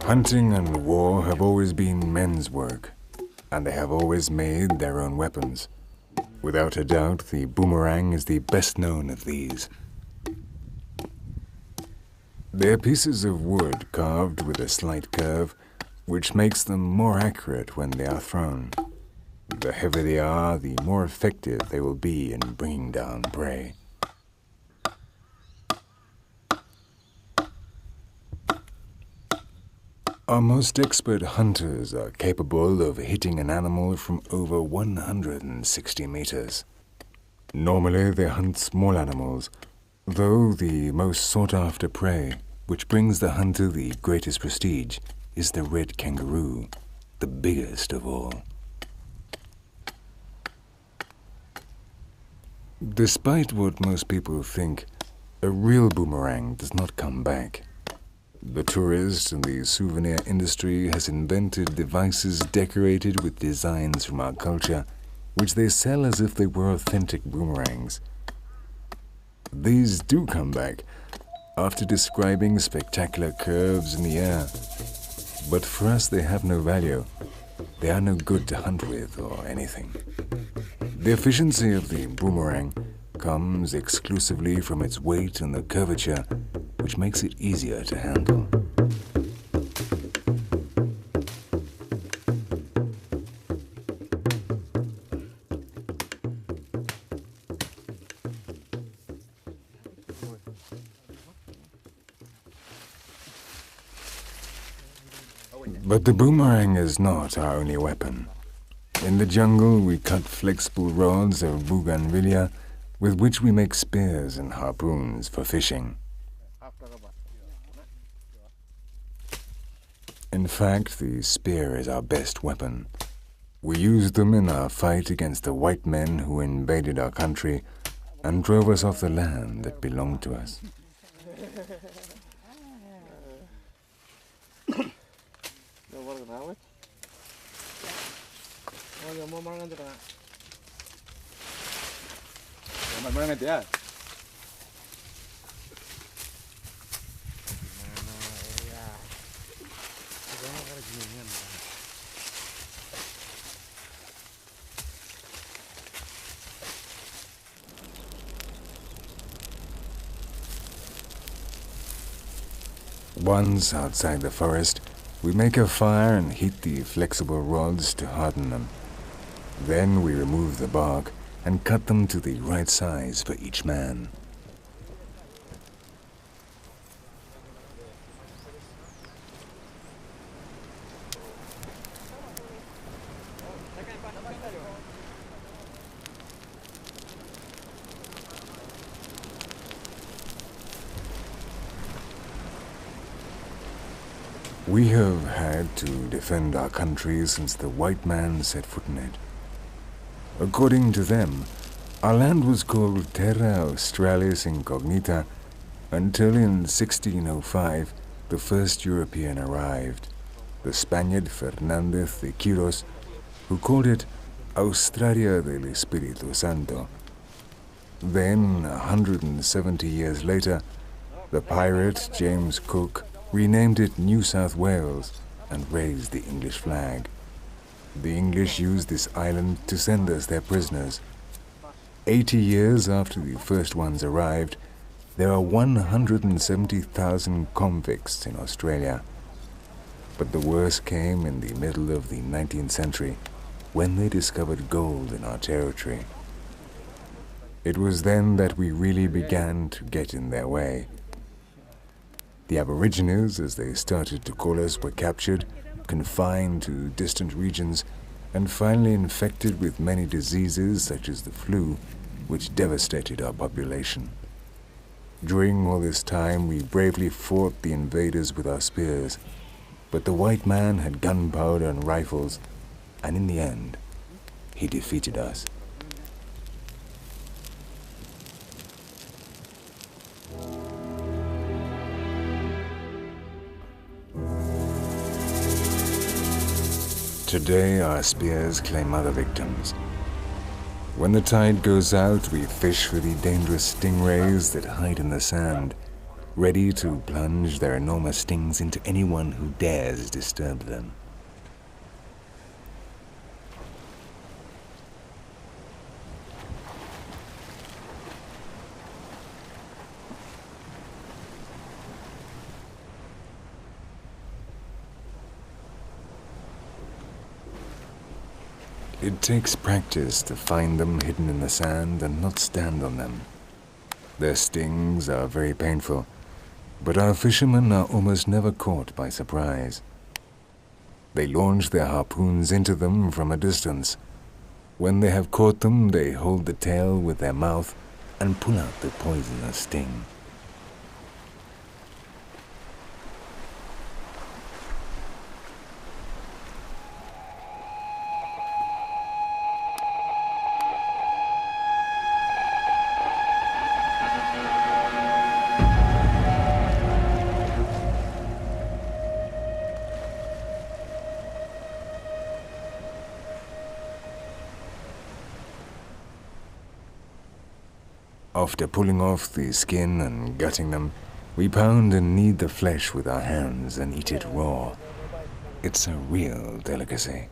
Hunting and war have always been men's work, and they have always made their own weapons. Without a doubt, the boomerang is the best known of these. They're pieces of wood carved with a slight curve, which makes them more accurate when they are thrown. The heavier they are, the more effective they will be in bringing down prey. Our most expert hunters are capable of hitting an animal from over 160 meters. Normally they hunt small animals, though the most sought-after prey, which brings the hunter the greatest prestige, is the red kangaroo, the biggest of all. Despite what most people think, a real boomerang does not come back. The tourist and the souvenir industry has invented devices decorated with designs from our culture, which they sell as if they were authentic boomerangs. These do come back, after describing spectacular curves in the air. But for us they have no value. They are no good to hunt with or anything. The efficiency of the boomerang comes exclusively from its weight and the curvature, which makes it easier to handle. But the boomerang is not our only weapon. In the jungle, we cut flexible rods of bougainvillea with which we make spears and harpoons for fishing. In fact, the spear is our best weapon. We used them in our fight against the white men who invaded our country and drove us off the land that belonged to us. Once outside the forest, we make a fire and heat the flexible rods to harden them. Then we remove the bark and cut them to the right size for each man. We have had to defend our country since the white man set foot in it. According to them, our land was called Terra Australis Incognita until in 1605 the first European arrived, the Spaniard Fernández de Quiros, who called it Australia del Espíritu Santo. Then, 170 years later, the pirate James Cook renamed it New South Wales and raised the English flag. The English used this island to send us their prisoners. 80 years after the first ones arrived, there are 170,000 convicts in Australia. But the worst came in the middle of the 19th century, when they discovered gold in our territory. It was then that we really began to get in their way. The Aborigines, as they started to call us, were captured, confined to distant regions, and finally infected with many diseases such as the flu, which devastated our population. During all this time, we bravely fought the invaders with our spears, but the white man had gunpowder and rifles, and in the end, he defeated us. Today, our spears claim other victims. When the tide goes out, we fish for the dangerous stingrays that hide in the sand. ready to plunge their enormous stings into anyone who dares disturb them. It takes practice to find them hidden in the sand and not stand on them. Their stings are very painful, but our fishermen are almost never caught by surprise. They launch their harpoons into them from a distance. When they have caught them, they hold the tail with their mouth and pull out the poisonous sting. After pulling off the skin and gutting them, we pound and knead the flesh with our hands and eat it raw. It's a real delicacy.